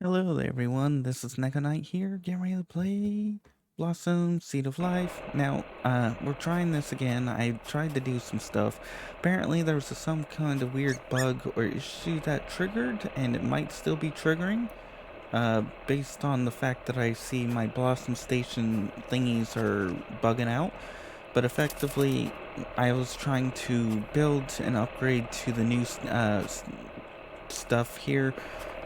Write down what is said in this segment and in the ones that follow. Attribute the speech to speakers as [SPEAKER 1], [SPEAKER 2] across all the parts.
[SPEAKER 1] Hello there, everyone. This is Neko here, getting ready to play Blossom Seed of Life. Now, we're trying this again. I tried to do some stuff. Apparently, there was some kind of weird bug or issue that triggered, and it might still be triggering. Based on the fact that I see my Blossom Station thingies are bugging out. But effectively, I was trying to build an upgrade to the new stuff here,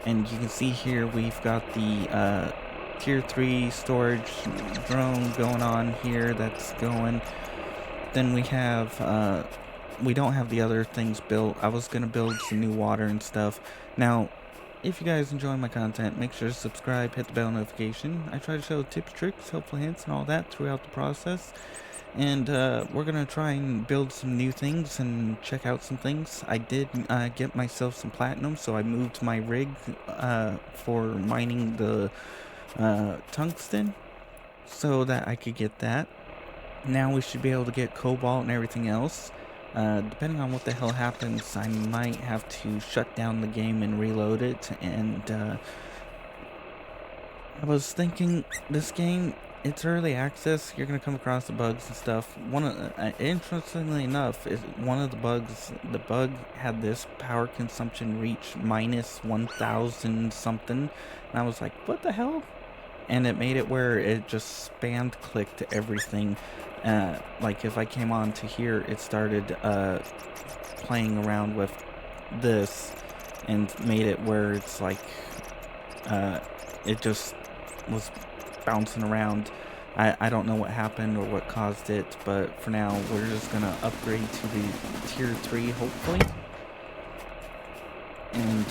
[SPEAKER 1] and you can see here we've got the tier 3 storage drone going on here that's going. Then we don't have the other things built. I was gonna build some new water and stuff. Now, if you guys enjoy my content, make sure to subscribe, hit the bell notification. I try to show tips, tricks, helpful hints, and all that throughout the process. And we're gonna try and build some new things and check out some things. I did get myself some platinum, so I moved my rig for mining the tungsten so that I could get that. Now we should be able to get cobalt and everything else. Depending on what the hell happens, I might have to shut down the game and reload it. And I was thinking, this game, it's early access. You're gonna come across the bugs and stuff. Interestingly enough, is one of the bugs. The bug had this power consumption reach minus 1,000 something, and I was like, what the hell? And it made it where it just spammed clicked everything. Like if I came on to here, it started playing around with this and made it where it's like it just was bouncing around. I don't know what happened or what caused it, but for now we're just gonna upgrade to the tier 3 hopefully. And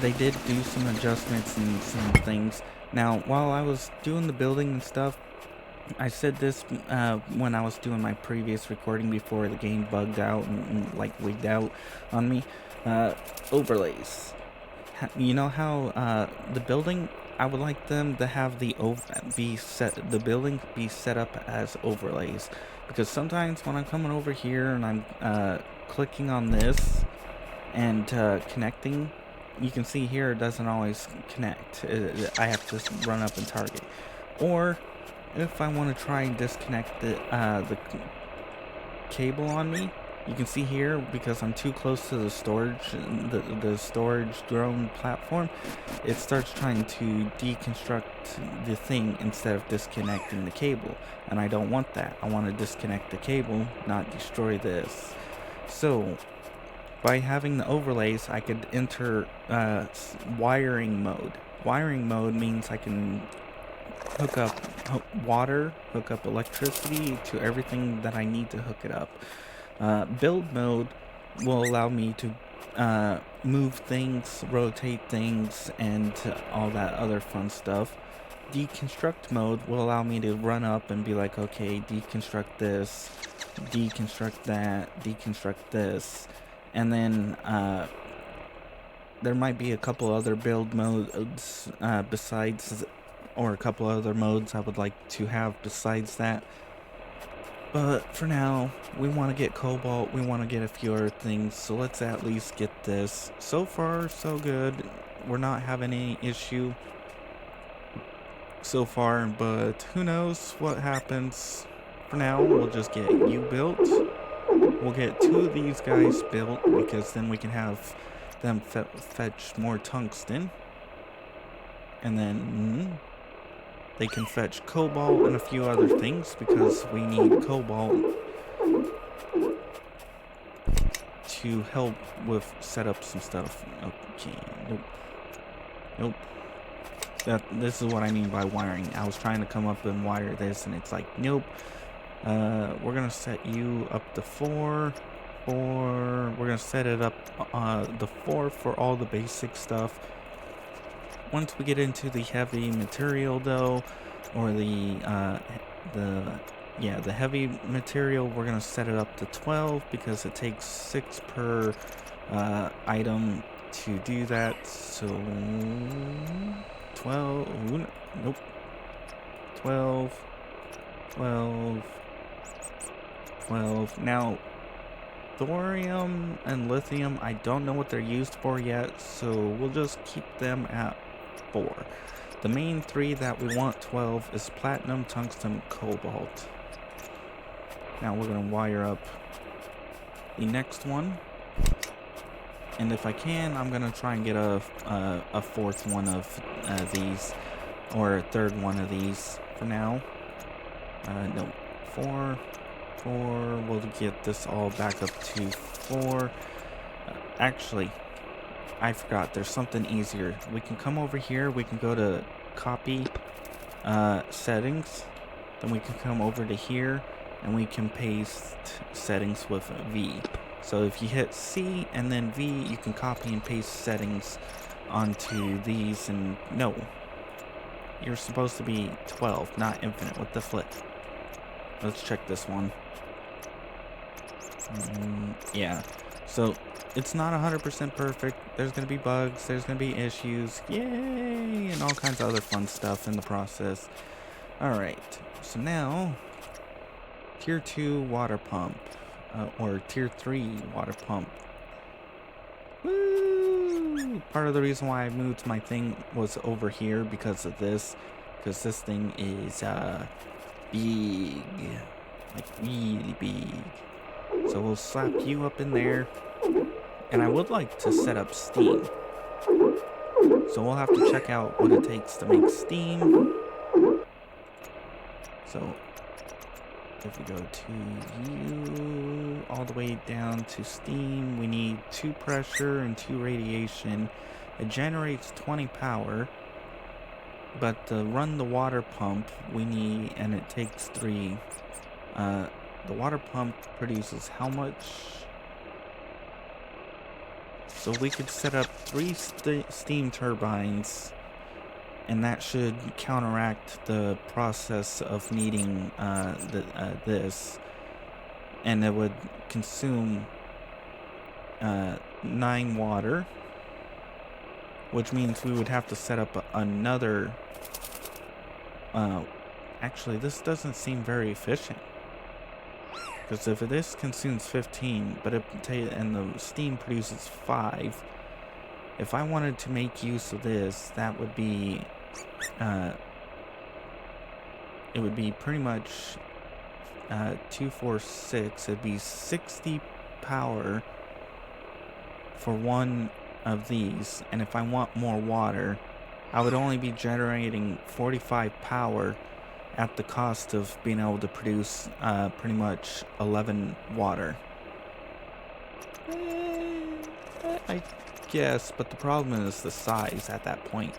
[SPEAKER 1] they did do some adjustments and some things. Now, while I was doing the building and stuff, I said this when I was doing my previous recording before the game bugged out and like wigged out on me. Overlays. You know how the building, I would like them to have the building be set up as overlays, because sometimes when I'm coming over here and I'm clicking on this and connecting, you can see here it doesn't always connect. I have to run up and target. Or if I want to try and disconnect the cable on me, you can see here, because I'm too close to the storage drone platform, it starts trying to deconstruct the thing instead of disconnecting the cable, and I don't want that. I want to disconnect the cable, not destroy this. So by having the overlays, I could enter wiring mode. Wiring mode means I can hook up water, hook up electricity to everything that I need to hook it up. Build mode will allow me to move things, rotate things, and all that other fun stuff. Deconstruct mode will allow me to run up and be like, okay, deconstruct this, deconstruct that, deconstruct this. And then there might be a couple other build modes besides, or a couple other modes I would like to have besides that. But for now, we want to get cobalt, we want to get a few other things, so let's at least get this. So far, so good. We're not having any issue so far, but who knows what happens. For now, we'll just get you built. We'll get 2 of these guys built, because then we can have them fetch more tungsten. And then they can fetch cobalt and a few other things, because we need cobalt to help with set up some stuff. Okay, nope. This is what I mean by wiring. I was trying to come up and wire this, and it's like, nope. We're gonna set you up to 4. We're gonna set it up the 4 for all the basic stuff. Once we get into the heavy material though, or the heavy material, we're gonna set it up to 12, because it takes 6 per item to do that. So 12, nope, 12, 12, 12. Now, thorium and lithium, I don't know what they're used for yet, so we'll just keep them at 4. The main 3 that we want 12 is platinum, tungsten, cobalt. Now we're going to wire up the next one. And if I can, I'm going to try and get a 4th one of these. Or a 3rd one of these for now. No, 4. We'll get this all back up to 4. Actually, I forgot. There's something easier. We can come over here. We can go to copy settings. Then we can come over to here and we can paste settings with V. So if you hit C and then V, you can copy and paste settings onto these. And no, you're supposed to be 12, not infinite. What the flip? Let's check this one. Yeah. So it's not 100% perfect. There's going to be bugs. There's going to be issues. Yay! And all kinds of other fun stuff in the process. Alright. So now, Tier 2 water pump. Or Tier 3 water pump. Woo! Part of the reason why I moved my thing was over here because of this. Because this thing is, big. Like, really big. So we'll slap you up in there. And I would like to set up steam. So we'll have to check out what it takes to make steam. So if we go to you, all the way down to steam, we need 2 pressure and 2 radiation. It generates 20 power. But to run the water pump, we need, and it takes 3. The water pump produces how much? So we could set up 3 steam turbines, and that should counteract the process of needing this, and it would consume 9 water, which means we would have to set up another. Actually, this doesn't seem very efficient. Because if this consumes 15, but and the steam produces 5, if I wanted to make use of this, that would be, it would be pretty much 2, 4, 6. It'd be 60 power for one of these, and if I want more water, I would only be generating 45 power at the cost of being able to produce pretty much 11 water. I guess, but the problem is the size at that point.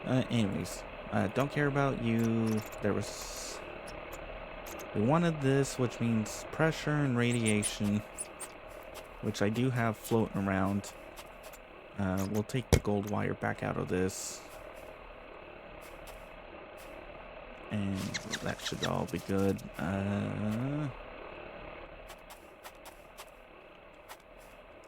[SPEAKER 1] Anyways, don't care about you. We wanted this, which means pressure and radiation, which I do have floating around. We'll take the gold wire back out of this. And that should all be good.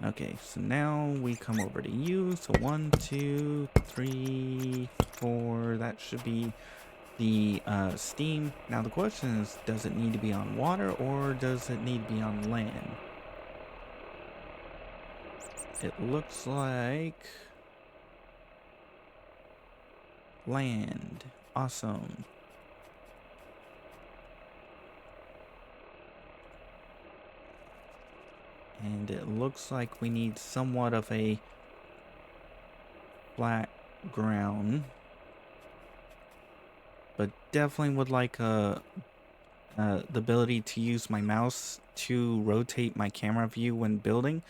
[SPEAKER 1] Okay, so now we come over to you. So 1, 2, 3, 4. That should be the steam. Now the question is, does it need to be on water or does it need to be on land? It looks like land. Awesome. And it looks like we need somewhat of a flat ground. But definitely would like the ability to use my mouse to rotate my camera view when building.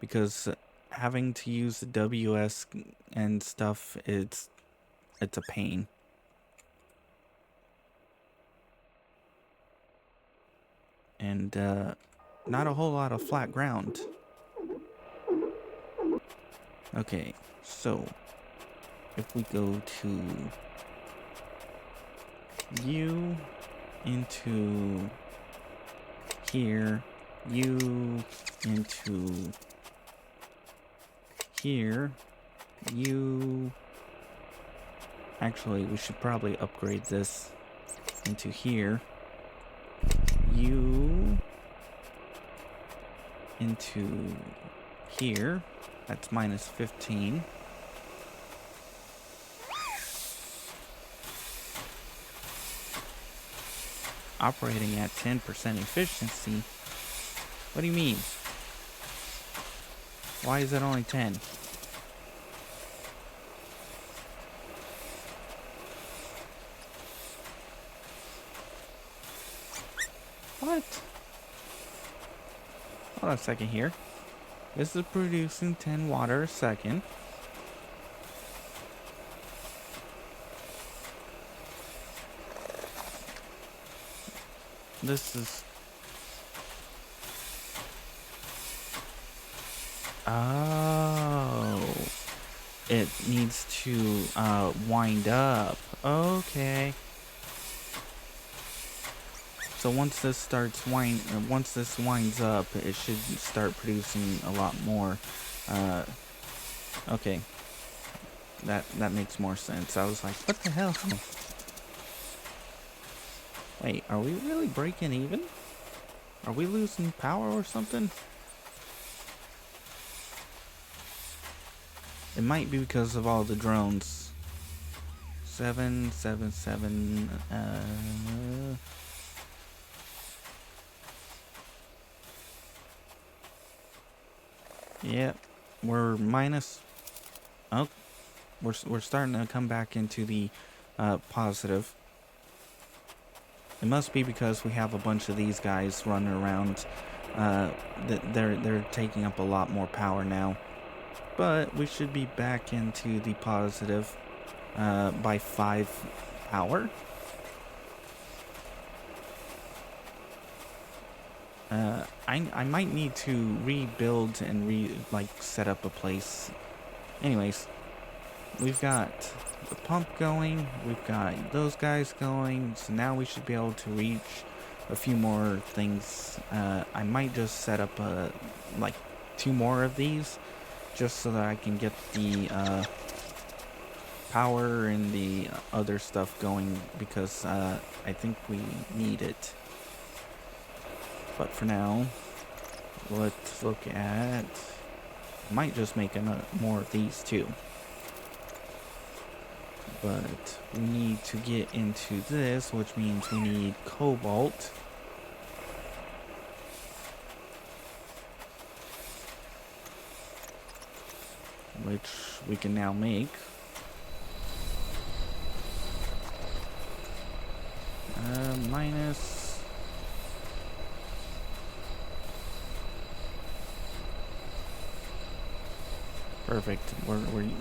[SPEAKER 1] Because having to use the WS and stuff, it's a pain. And not a whole lot of flat ground. Okay, so if we go to you into here, you into here, you. Actually, we should probably upgrade this into here. You into here. That's minus 15. operating at 10% efficiency. What do you mean? Why is it only 10? What? Hold on a second here. This is producing 10 water a second. This is... Oh. It needs to wind up. Okay. So once this winds up, it should start producing a lot more. Okay. That makes more sense. I was like, what the hell? Wait, are we really breaking even? Are we losing power or something? It might be because of all the drones. 777. Yep, we're minus. Oh, we're starting to come back into the positive. It must be because we have a bunch of these guys running around. They're taking up a lot more power now. But we should be back into the positive by 5 power. I might need to rebuild and set up a place. Anyways, we've got the pump going, we've got those guys going, so now we should be able to reach a few more things. I might just set up like 2 more of these, just so that I can get the power and the other stuff going, because I think we need it. But for now, let's look at... I might just make more of these too. But we need to get into this, which means we need cobalt. Which we can now make. Minus... Perfect.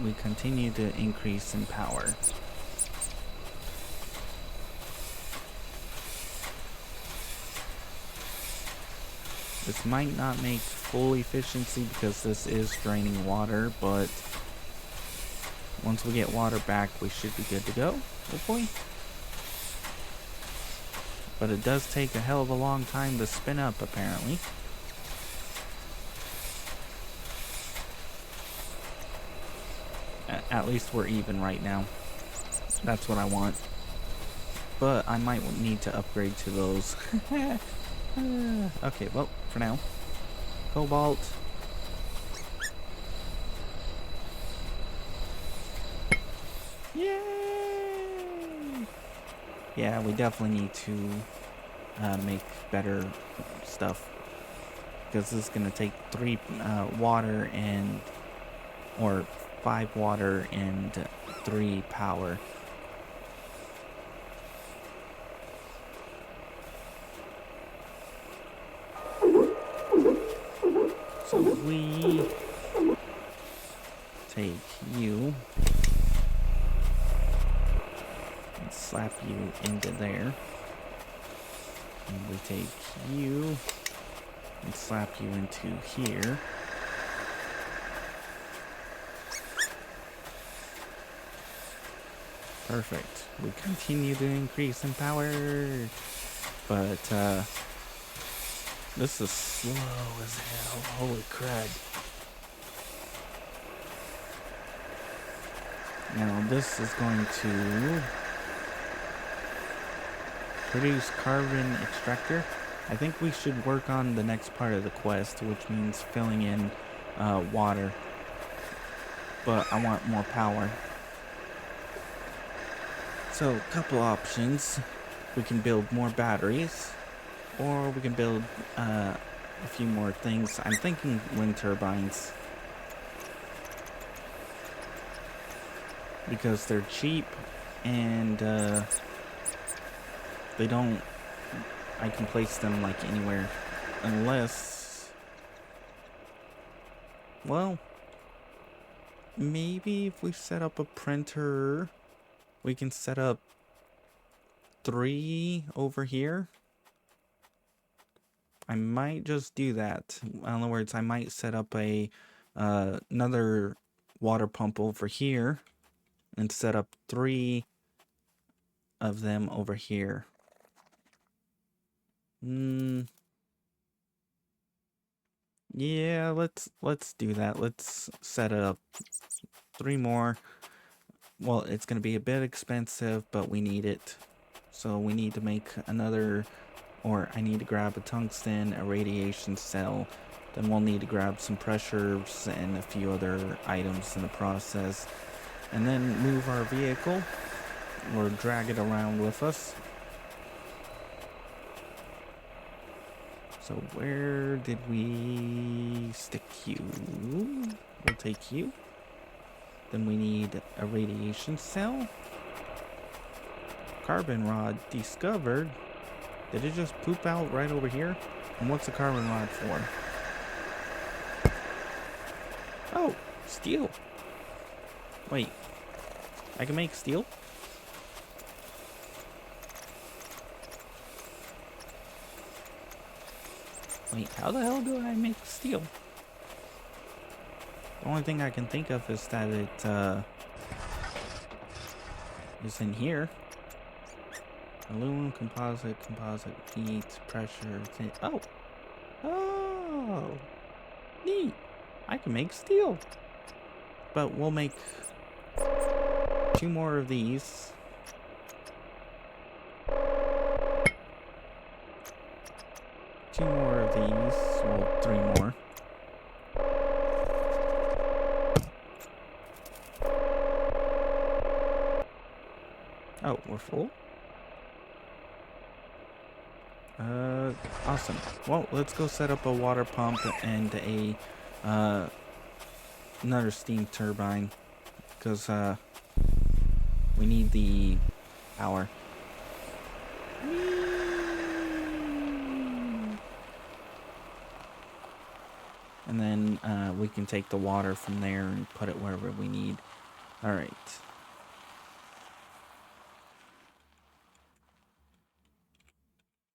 [SPEAKER 1] We continue to increase in power. This might not make full efficiency because this is draining water, but once we get water back, we should be good to go, hopefully. But it does take a hell of a long time to spin up, apparently. At least we're even right now. That's what I want. But I might need to upgrade to those. Okay, well, for now. Cobalt. Yay! Yeah, we definitely need to make better stuff. Because this is going to take 3 water and... or 5 water and 3 power. So we take you and slap you into there. And we take you and slap you into here. Perfect. We continue to increase in power, but this is slow as hell. Holy crud. Now this is going to produce carbon extractor. I think we should work on the next part of the quest, which means filling in water. But I want more power. So, a couple options. we can build more batteries, or we can build a few more things. I'm thinking wind turbines, because they're cheap and they don't, I can place them like anywhere, unless, well, maybe if we set up a printer, we can set up 3 over here. I might just do that. In other words, I might set up a another water pump over here and set up 3 of them over here. Yeah, let's do that. Let's set up 3 more. Well, it's going to be a bit expensive, but we need it. So we need to make another, or I need to grab a tungsten, a radiation cell. Then we'll need to grab some pressures and a few other items in the process. And then move our vehicle, or drag it around with us. So where did we stick you? We'll take you. Then we need a radiation cell. Carbon rod discovered. Did it just poop out right over here? And what's a carbon rod for? Oh, steel. Wait, I can make steel? Wait, how the hell do I make steel? The only thing I can think of is that it is in here. Aluminum, composite, heat, pressure, oh! Oh! Neat! I can make steel! But we'll make 2 more of these. Two more of these. Well, 3 more. Oh, we're full? Awesome. Well, let's go set up a water pump and a, another steam turbine. Because, we need the power. And then, we can take the water from there and put it wherever we need. Alright.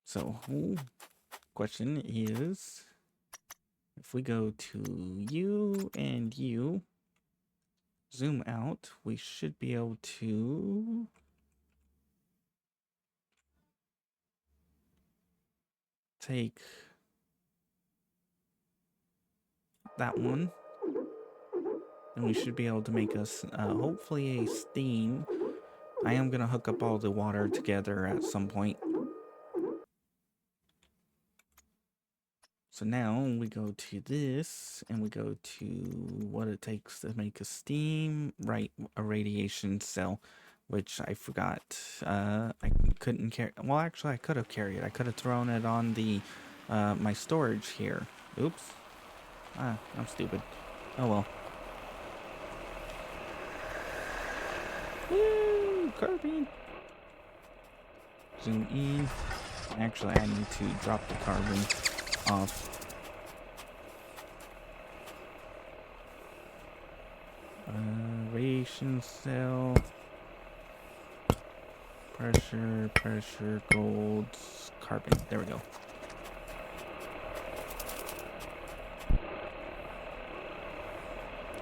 [SPEAKER 1] So, question is, if we go to you and you, zoom out, we should be able to take that one, and we should be able to make us hopefully a steam. I am going to hook up all the water together at some point. So now we go to this, and we go to what it takes to make a steam, right, a radiation cell, which I forgot. I couldn't carry, well actually I could have carried it. I could have thrown it on the, my storage here. Oops. Ah, I'm stupid. Oh well. Woo! Carbine! Zoom in. Actually, I need to drop the carbon off. Radiation cell. Pressure, gold, carbon. There we go.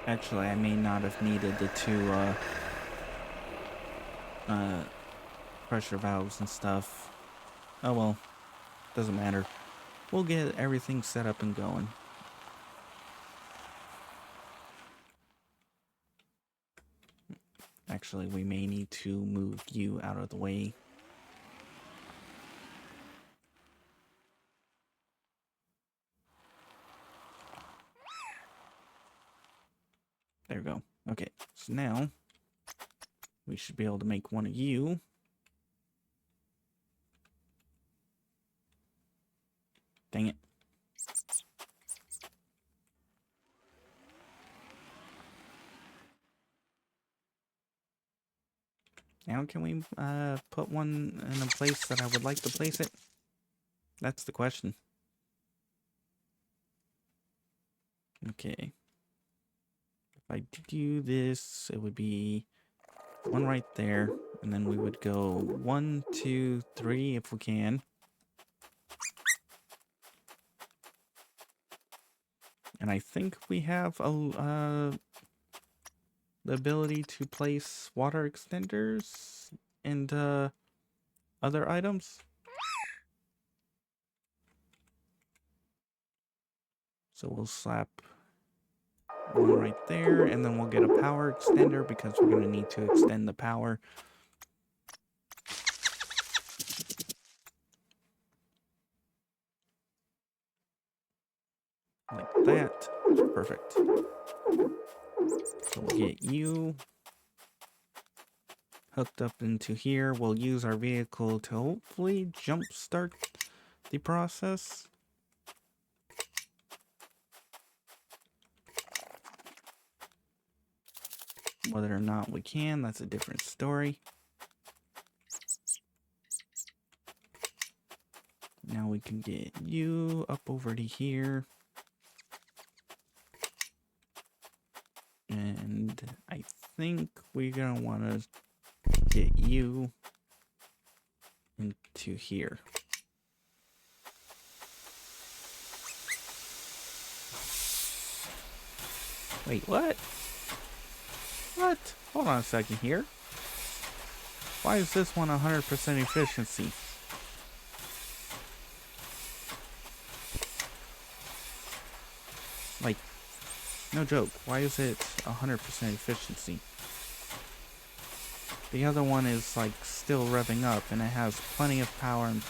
[SPEAKER 1] Actually, I may not have needed the 2 pressure valves and stuff. Oh well, doesn't matter. We'll get everything set up and going. Actually, we may need to move you out of the way. There we go. Okay, so now we should be able to make one of you. Now can we put one in a place that I would like to place it? That's the question. Okay. If I do this, it would be one right there, and then we would go 1, 2, 3 if we can. And I think we have the ability to place water extenders and other items. So we'll slap one right there, and then we'll get a power extender because we're going to need to extend the power. Like that. Perfect. So we'll get you hooked up into here. We'll use our vehicle to hopefully jumpstart the process. Whether or not we can, that's a different story. Now we can get you up over to here. And I think we're going to want to get you into here. Wait, what? What? Hold on a second here. Why is this one 100% efficiency? Like, no joke. Why is it 100% efficiency? The other one is like still revving up and it has plenty of power and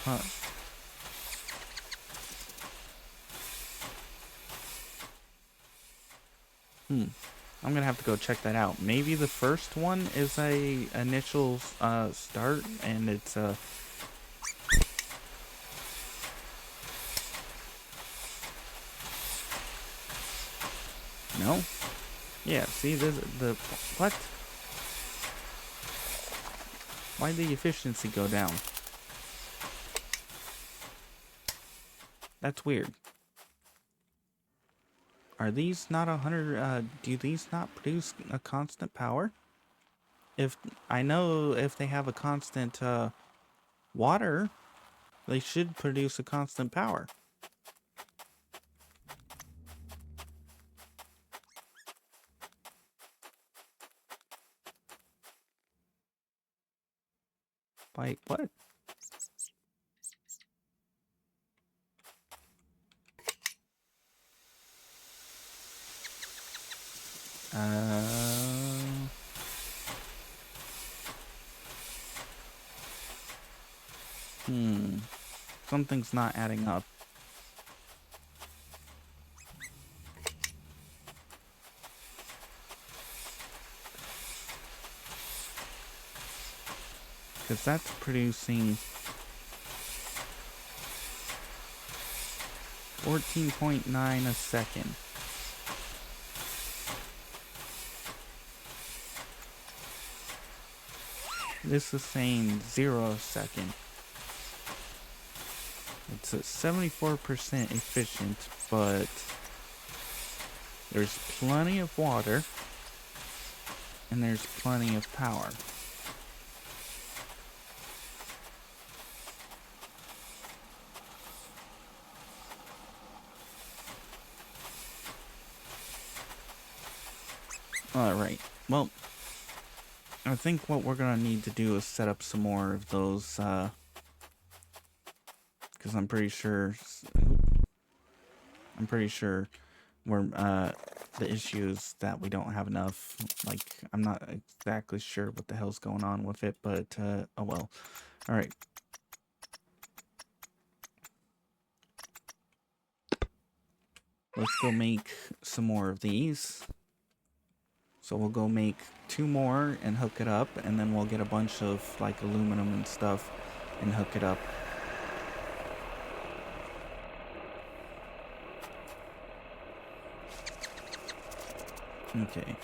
[SPEAKER 1] I'm gonna have to go check that out. Maybe the first one is a initial start and it's no? Yeah, see this the what? Why'd the efficiency go down? That's weird. Are these not 100, do these not produce a constant power? If, I know if they have a constant, water, they should produce a constant power. Like, what? Something's not adding up. Because that's producing 14.9 a second. This is saying 0 a second. It's at 74% efficient, but there's plenty of water and there's plenty of power. Alright, well, I think what we're gonna need to do is set up some more of those, because I'm pretty sure we're, the issue is that we don't have enough, like, I'm not exactly sure what the hell's going on with it, but, oh well. Alright. Let's go make some more of these. So we'll go make 2 more and hook it up, and then we'll get a bunch of, like, aluminum and stuff and hook it up. Okay.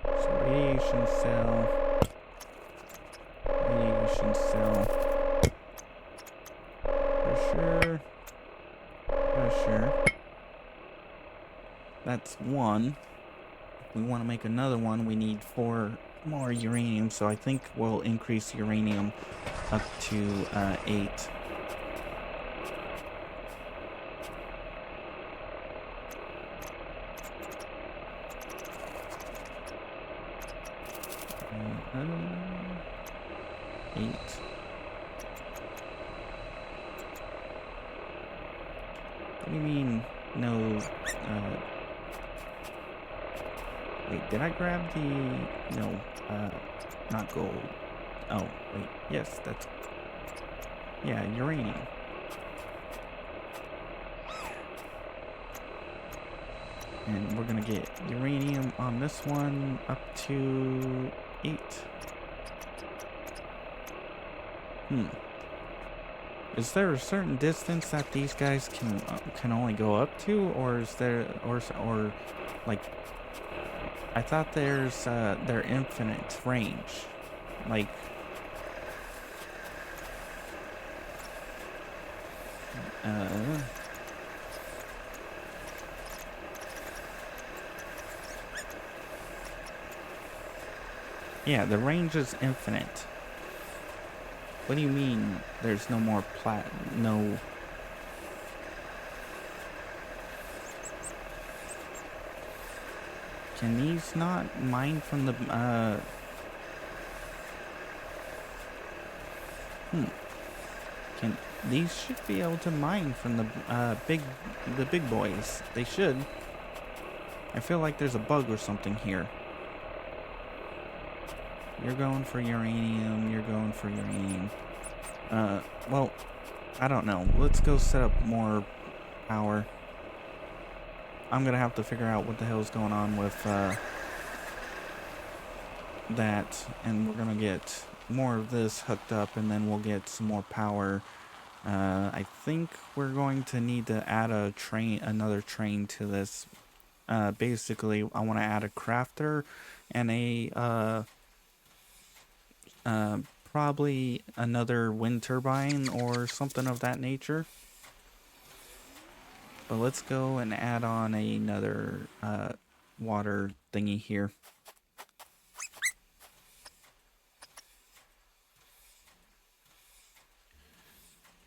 [SPEAKER 1] So we radiation cell. Radiation cell. Pressure. Pressure. That's 1. If we want to make another one, we need 4 more uranium, so I think we'll increase uranium up to 8. Uh, 8. What do you mean, no, wait, did I grab the, no, not gold. Oh, wait, yes, that's, yeah, uranium. And we're gonna get uranium on this one up to 8. Is there a certain distance that these guys can only go up to, or is there, or like, I thought there's their infinite range, like, yeah, the range is infinite. What do you mean there's no more no... Can these not mine from the, these should be able to mine from the, big boys. They should. I feel like there's a bug or something here. You're going for uranium, you're going for uranium. Well, I don't know. Let's go set up more power. I'm gonna have to figure out what the hell's going on with, that, and we're gonna get more of this hooked up, and then we'll get some more power. I think we're going to need to add another train to this. Basically, I want to add a crafter and a, probably another wind turbine or something of that nature. But let's go and add on another water thingy here.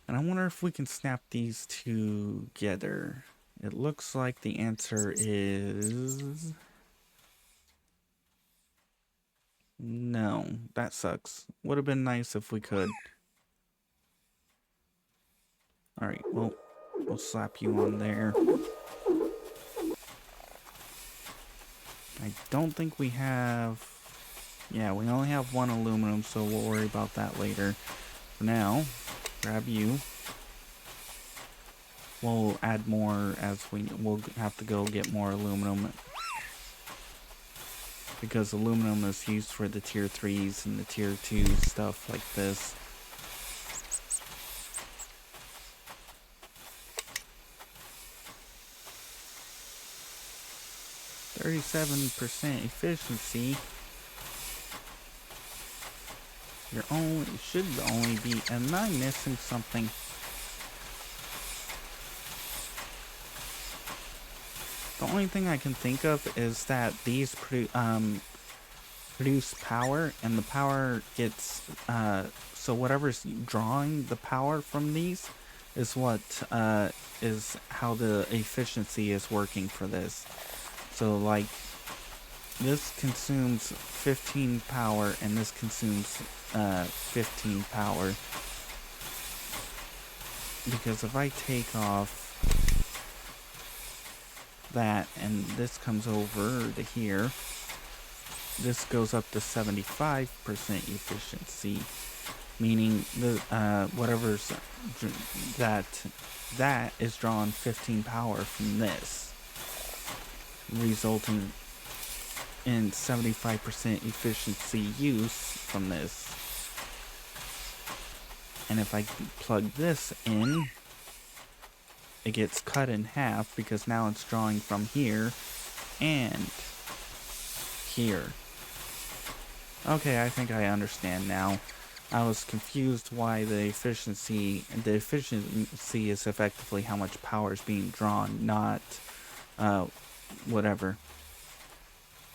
[SPEAKER 1] And I wonder if we can snap these together. It looks like the answer is... no, that sucks. Would have been nice if we could. Alright, well, we'll slap you on there. I don't think we have... yeah, we only have 1 aluminum, so we'll worry about that later. For now, grab you. We'll add more as we'll have to go get more aluminum. Because aluminum is used for the tier 3s and the tier 2s, stuff like this. %, efficiency. Should only be. Am I missing something? The only thing I can think of is that these produce power, and the power gets, so whatever's drawing the power from these is what, is how the efficiency is working for this. So, like, this consumes 15 power, and this consumes, 15 power. Because if I take off that, and this comes over to here, this goes up to 75% efficiency, meaning the whatever's that is drawing 15 power from this, resulting in 75% efficiency use from this. And if I plug this in, it gets cut in half because now it's drawing from here and here. Okay, I think I understand now. I was confused why the efficiency is effectively how much power is being drawn, not uh, whatever.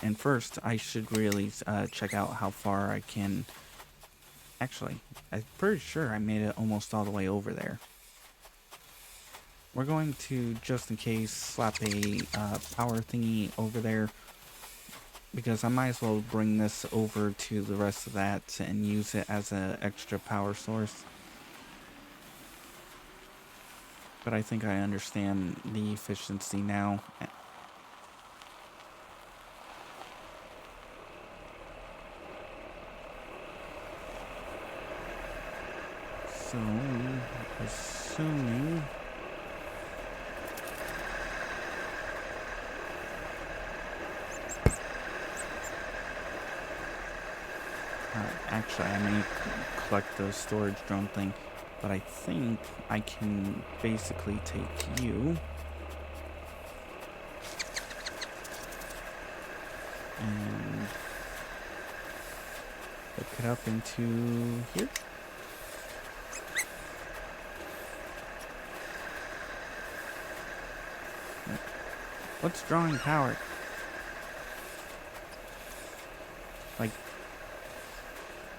[SPEAKER 1] And first, I should really check out how far I can. Actually, I'm pretty sure I made it almost all the way over there. We're going to, just in case, slap a power thingy over there, because I might as well bring this over to the rest of that and use it as an extra power source. But I think I understand the efficiency now. So, assuming... actually, I may collect the storage drone thing, but I think I can basically take you and hook it up into here. What's drawing power? Like,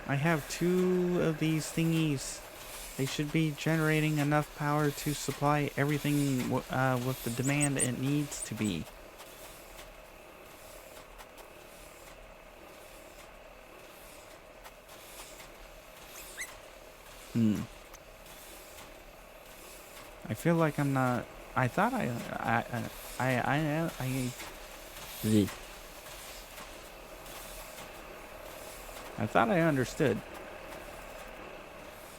[SPEAKER 1] I have 2 of these thingies. They should be generating enough power to supply everything with the demand it needs to be. I feel like I'm not. I thought I thought I understood.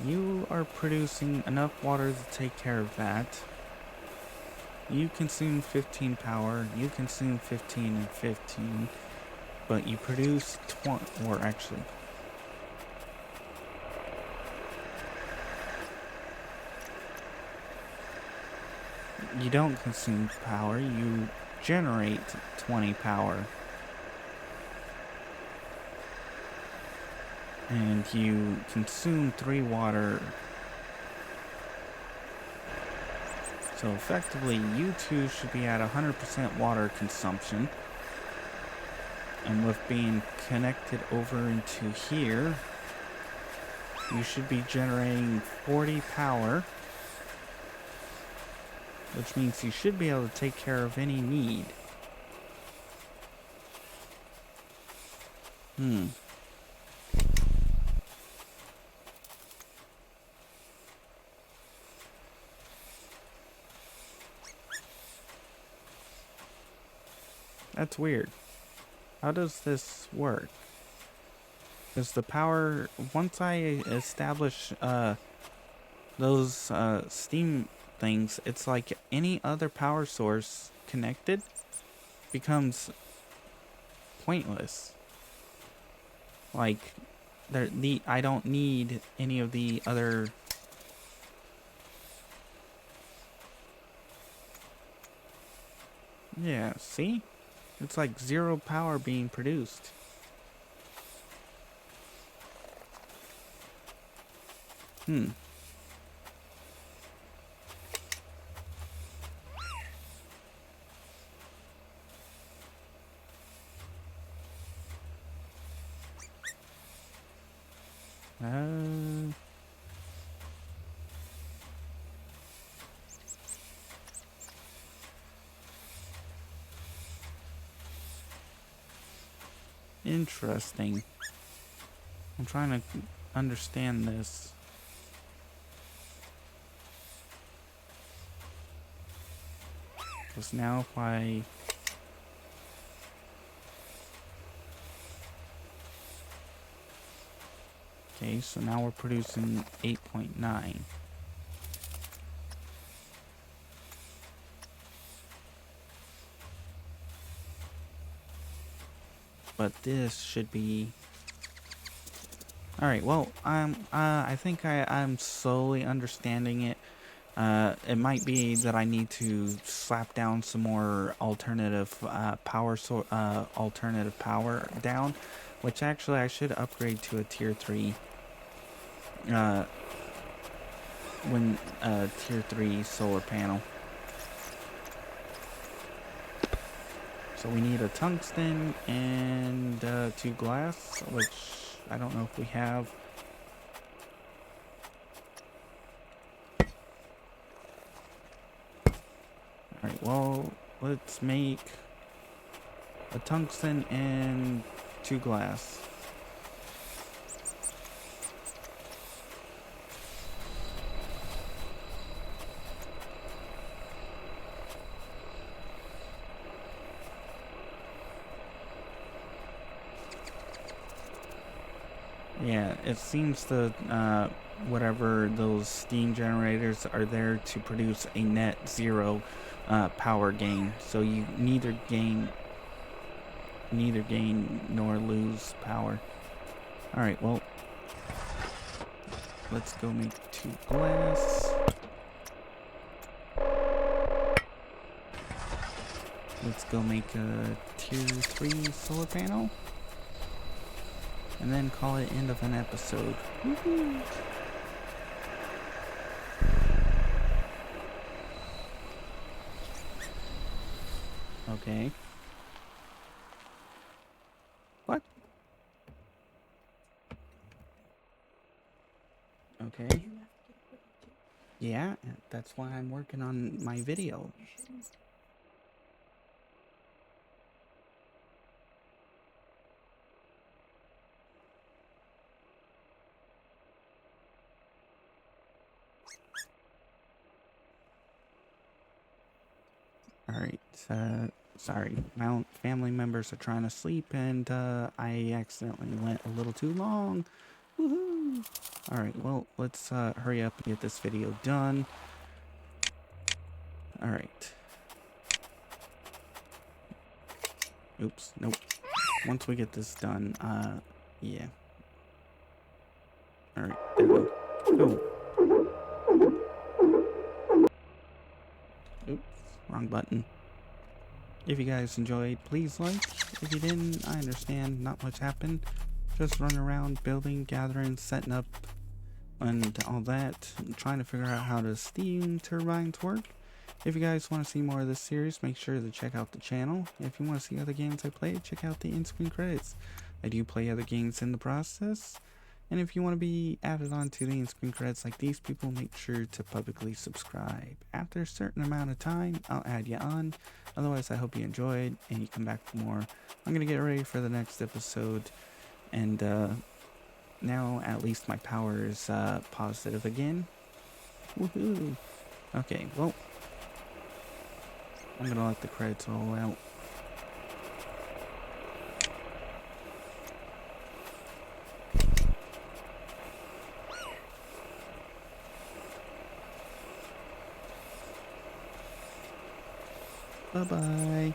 [SPEAKER 1] You are producing enough water to take care of that. You consume 15 power. You consume 15 and 15, but you produce 20, or actually. You don't consume power, you generate 20 power. And you consume 3 water. So effectively, you two should be at 100% water consumption. And with being connected over into here, you should be generating 40 power. Which means you should be able to take care of any need. That's weird. How does this work? Is the power... Once I establish those steam things, it's like any other power source connected becomes pointless. Like, I don't need any of the other... Yeah, see? It's like 0 power being produced. Interesting. I'm trying to understand this. Because now if I... Okay, so now we're producing 8.9. But this should be... Alright, well, I think I'm slowly understanding it. It might be that I need to slap down some more alternative power down, which actually I should upgrade to a tier 3. Uh, when tier 3 solar panel. So we need a tungsten and 2 glass, which I don't know if we have. Alright, well, let's make a tungsten and 2 glass. Yeah, it seems the whatever those steam generators are there to produce a net 0 power gain. So you neither gain nor lose power. Alright, well, let's go make 2 glass. Let's go make a tier 3 solar panel. And then call it end of an episode. Woohoo! Okay. What? Okay. Yeah, that's why I'm working on my video. Alright, sorry. My family members are trying to sleep and I accidentally went a little too long. Woohoo! Alright, well, let's hurry up and get this video done. Alright. Oops, nope. Once we get this done, yeah. Alright, there we go. Oh. Oops, wrong button. If you guys enjoyed, please like. If you didn't, I understand. Not much happened. Just running around, building, gathering, setting up, and all that. Trying to figure out how the steam turbines work. If you guys want to see more of this series, make sure to check out the channel. If you want to see other games I play, check out the in-screen credits. I do play other games in the process. And if you want to be added on to the in-screen credits like these people, make sure to publicly subscribe. After a certain amount of time, I'll add you on. Otherwise, I hope you enjoyed and you come back for more. I'm going to get ready for the next episode. And now at least my power is positive again. Woohoo! Okay, well, I'm going to let the credits roll out. Bye-bye.